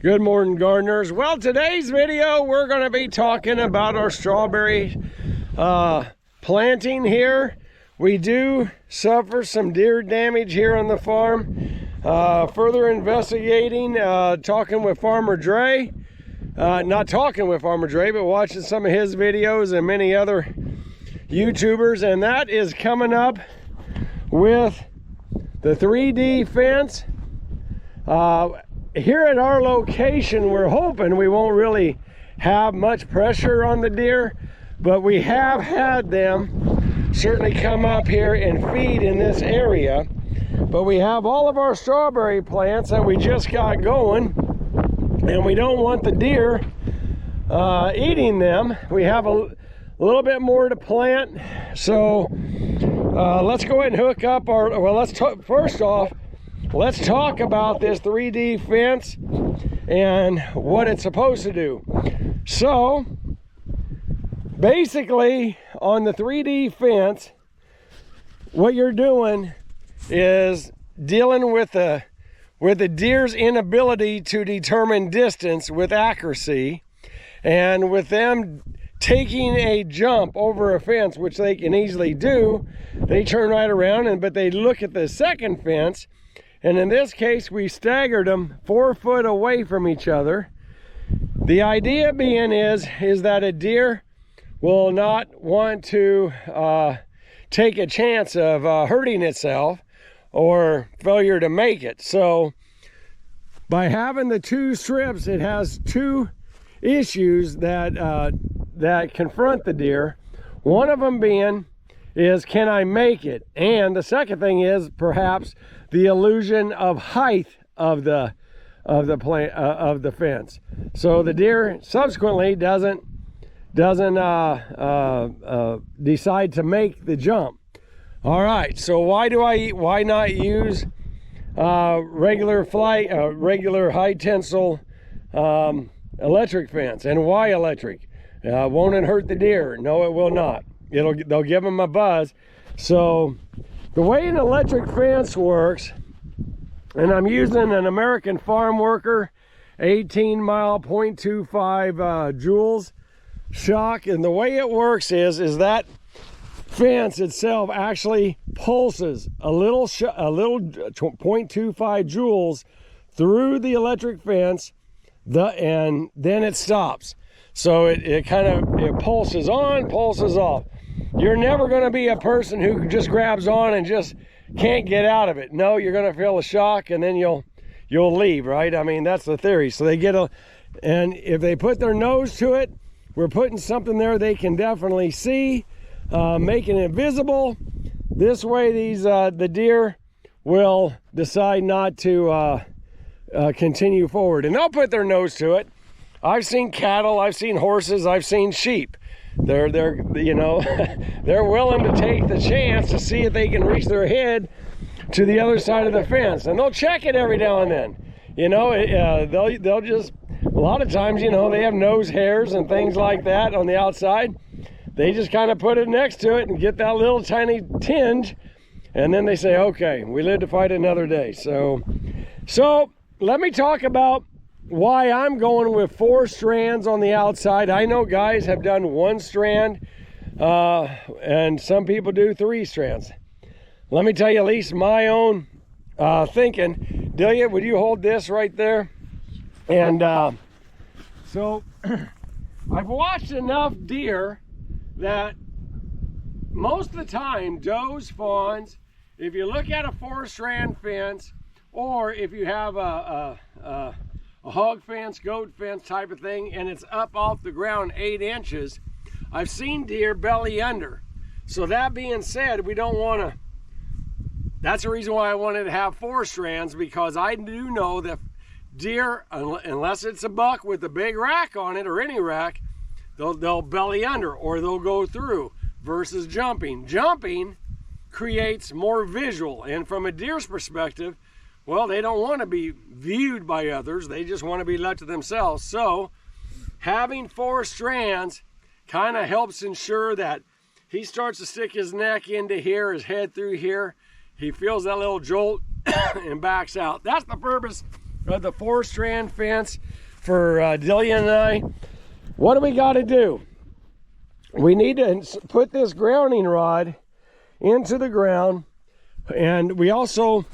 Good morning, gardeners. Well, today's video we're going to be talking about our strawberry planting here. We do suffer some deer damage here on the farm. Further investigating, talking with Farmer Dre. Not talking with Farmer Dre, but watching some of his videos and many other YouTubers. And that is coming up with the 3D fence. Here at our location, we're hoping we won't really have much pressure on the deer, but we have had them certainly come up here and feed in this area. But we have all of our strawberry plants that we just got going, and we don't want the deer eating them. We have a little bit more to plant, so let's go ahead and hook up our, well, first off, let's talk about this 3D fence and what it's supposed to do. So, basically, on the 3D fence, what you're doing is dealing with the deer's inability to determine distance with accuracy, and with them taking a jump over a fence, which they can easily do, they turn right around, but they look at the second fence. And in this case, we staggered them 4 foot away from each other. The idea being is that a deer will not want to take a chance of hurting itself or failure to make it. So by having the 2 strips, it has 2 issues that confront the deer. One of them being is, can I make it? And the second thing is perhaps the illusion of height of the fence. So the deer subsequently doesn't decide to make the jump. All right. So why not use regular high tensile electric fence? And why electric? Won't it hurt the deer? No, it will not. They'll give them a buzz. So the way an electric fence works, and I'm using an American Farm Worker 18 mile 0.25 joules shock, and the way it works is that fence itself actually pulses a little 0.25 joules through the electric fence, and then it stops. So it pulses on, pulses off. You're never going to be a person who just grabs on and just can't get out of it. No, you're going to feel a shock, and then you'll leave, right? I mean, that's the theory. So they and if they put their nose to it, we're putting something there they can definitely see, making it visible. This way, the deer will decide not to continue forward, and they'll put their nose to it. I've seen cattle, I've seen horses, I've seen sheep. They're you know, they're willing to take the chance to see if they can reach their head to the other side of the fence, and they'll check it every now and then. You know, they'll just, a lot of times, you know, they have nose hairs and things like that on the outside. They just kind of put it next to it and get that little tiny tinge, and then they say, okay, we live to fight another day. So let me talk about why I'm going with 4 strands on the outside. I know guys have done 1 strand, and some people do 3 strands. Let me tell you at least my own thinking. Delia, would you hold this right there? And so I've watched enough deer that most of the time, does, fawns, if you look at a 4-strand fence, or if you have a hog fence, goat fence type of thing, and it's up off the ground 8 inches, I've seen deer belly under. So that being said, we don't want to, that's the reason why I wanted to have 4 strands, because I do know that deer, unless it's a buck with a big rack on it, or any rack, they'll belly under, or they'll go through, versus jumping. Jumping creates more visual, and from a deer's perspective, well, they don't want to be viewed by others. They just want to be left to themselves. So having 4 strands kind of helps ensure that he starts to stick his neck into here, his head through here. He feels that little jolt and backs out. That's the purpose of the 4-strand fence for Delia and I. What do we got to do? We need to put this grounding rod into the ground, and we also,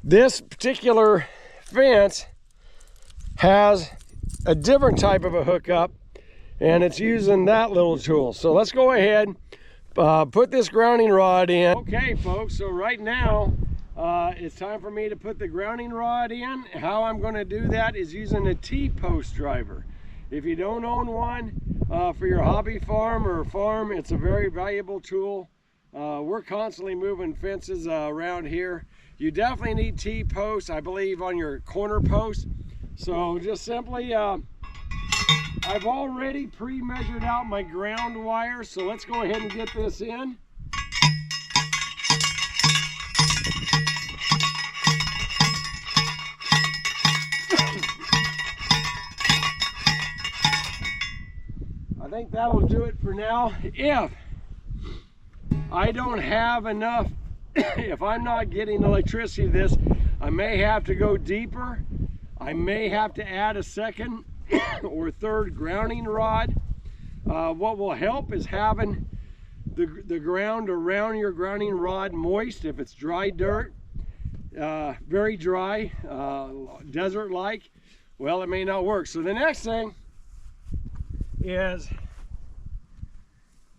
this particular fence has a different type of a hookup, and it's using that little tool. So let's go ahead, put this grounding rod in. Okay folks, so right now it's time for me to put the grounding rod in. How I'm going to do that is using a T-post driver. If you don't own one for your hobby farm or farm, it's a very valuable tool. We're constantly moving fences around here. You definitely need T-posts, I believe, on your corner posts. So just simply, I've already pre-measured out my ground wire, so let's go ahead and get this in. I think that'll do it for now. If I don't have enough, if I'm not getting electricity to this, I may have to go deeper. I may have to add a second or third grounding rod. What will help is having the ground around your grounding rod moist. If it's dry dirt, very dry, desert-like, well, it may not work. So the next thing is,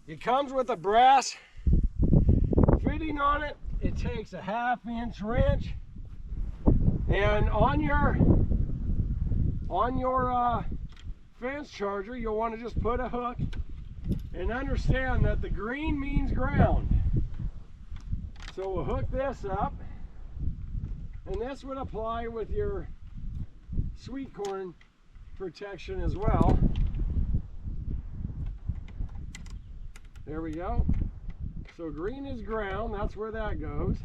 it comes with a brass fitting on it. It takes a 1/2-inch wrench, and on your fence charger, you'll want to just put a hook, and understand that the green means ground. So we'll hook this up, and this would apply with your sweet corn protection as well. There we go. So green is ground, that's where that goes.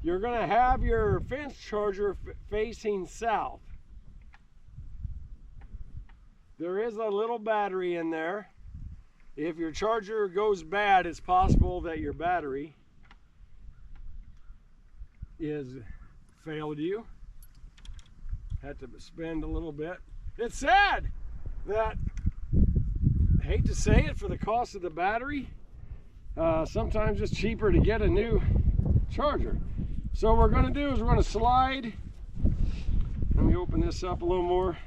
You're going to have your fence charger facing south. There is a little battery in there. If your charger goes bad, it's possible that your battery is failed you. Had to spend a little bit. It's sad that, I hate to say it, for the cost of the battery, sometimes it's cheaper to get a new charger. So what we're going to do is we're going to slide. Let me open this up a little more.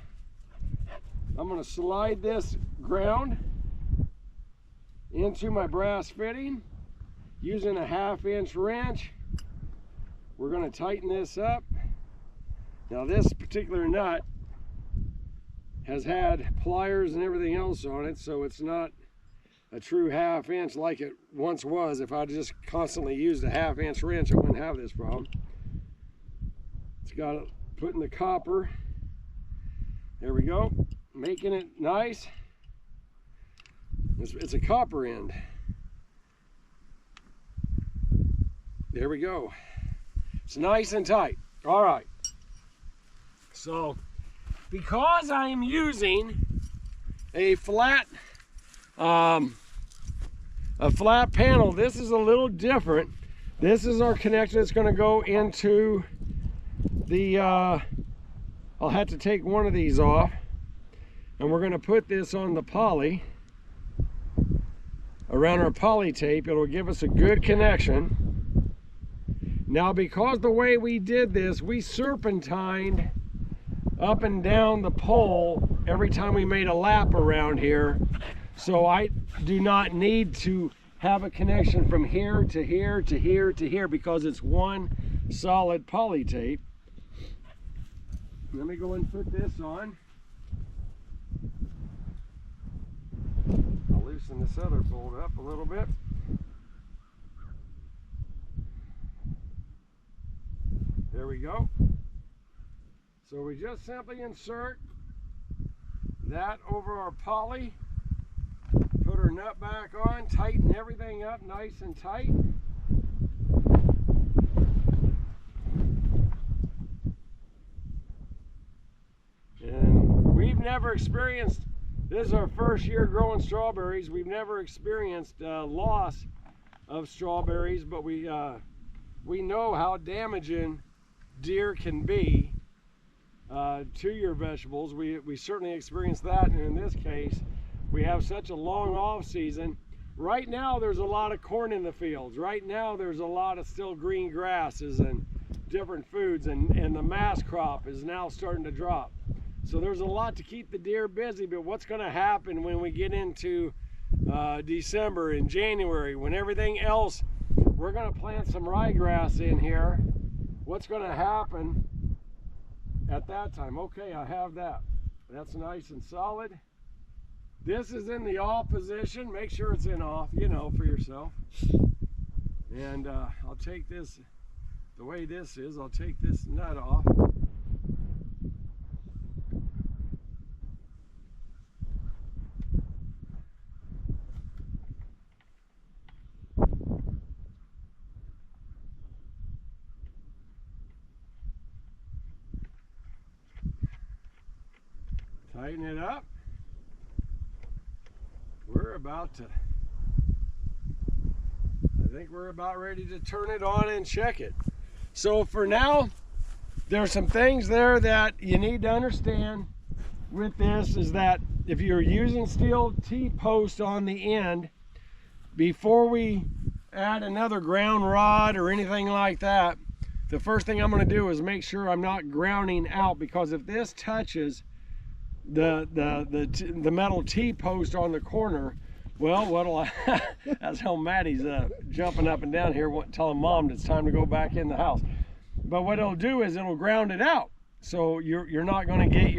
I'm going to slide this ground into my brass fitting using a 1/2-inch wrench. We're going to tighten this up. Now this particular nut has had pliers and everything else on it, so it's not a true 1/2-inch like it once was. If I just constantly used a 1/2-inch wrench, I wouldn't have this problem. It's got it put in the copper. There we go, making it nice. It's a copper end. There we go. It's nice and tight. All right. So, because I am using a flat panel, this is a little different. This is our connector that's going to go into the, I'll have to take one of these off, and we're going to put this on the poly, around our poly tape. It'll give us a good connection. Now, because the way we did this, we serpentined up and down the pole every time we made a lap around here. So I do not need to have a connection from here to here to here to here, because it's one solid poly tape. Let me go and put this on. I'll loosen this other bolt up a little bit. There we go. So we just simply insert that over our poly, put our nut back on, tighten everything up nice and tight. And we've never experienced, this is our first year growing strawberries, we've never experienced loss of strawberries, but we know how damaging deer can be to your vegetables. We certainly experienced that, and in this case, we have such a long off season. Right now, there's a lot of corn in the fields. Right now, there's a lot of still green grasses and different foods, and the mass crop is now starting to drop. So there's a lot to keep the deer busy, but what's going to happen when we get into December and January, when everything else, we're going to plant some ryegrass in here. What's going to happen at that time? Okay, I have that. That's nice and solid. This is in the off position. Make sure it's in off, you know, for yourself. And I'll take this, the way this is, I'll take this nut off. Tighten it up. I think we're about ready to turn it on and check it. So for now, there's some things there that you need to understand with this, is that if you're using steel T-post on the end, before we add another ground rod or anything like that, the first thing I'm going to do is make sure I'm not grounding out, because if this touches the metal T-post on the corner, well, what'll that's how Maddie's jumping up and down here telling Mom it's time to go back in the house. But what it'll do is it'll ground it out, so you're not going to get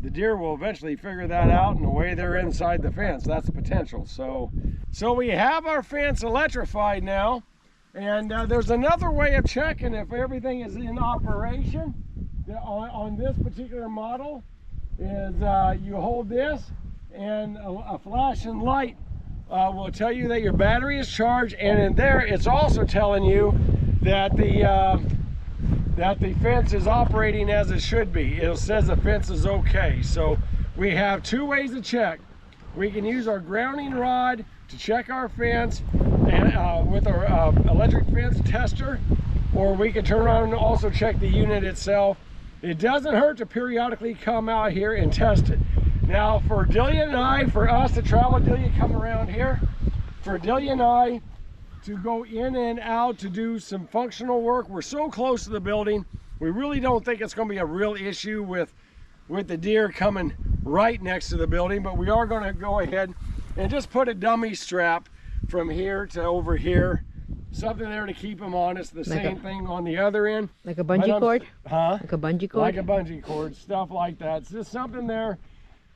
the deer will eventually figure that out, and the way they're inside the fence, that's the potential. So we have our fence electrified now, and there's another way of checking if everything is in operation on this particular model. Is you hold this, and a flashing light will tell you that your battery is charged, and in there it's also telling you that the fence is operating as it should be. It says the fence is okay. So we have two ways to check. We can use our grounding rod to check our fence and with our electric fence tester, or we can turn around and also check the unit itself. It doesn't hurt to periodically come out here and test it. Now for Delia and I, for us to travel, Delia come around here, for Delia and I to go in and out to do some functional work, we're so close to the building, we really don't think it's going to be a real issue with the deer coming right next to the building, but we are going to go ahead and just put a dummy strap from here to over here, something there to keep them honest. The same thing on the other end. Like a bungee cord? Huh? Like a bungee cord? Like a bungee cord, stuff like that. It's just something there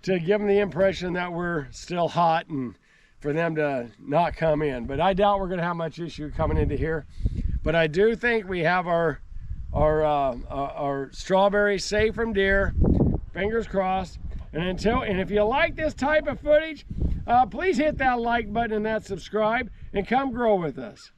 to give them the impression that we're still hot and for them to not come in. But I doubt we're going to have much issue coming into here. But I do think we have our strawberries safe from deer. Fingers crossed. And if you like this type of footage, please hit that like button and that subscribe, and come grow with us.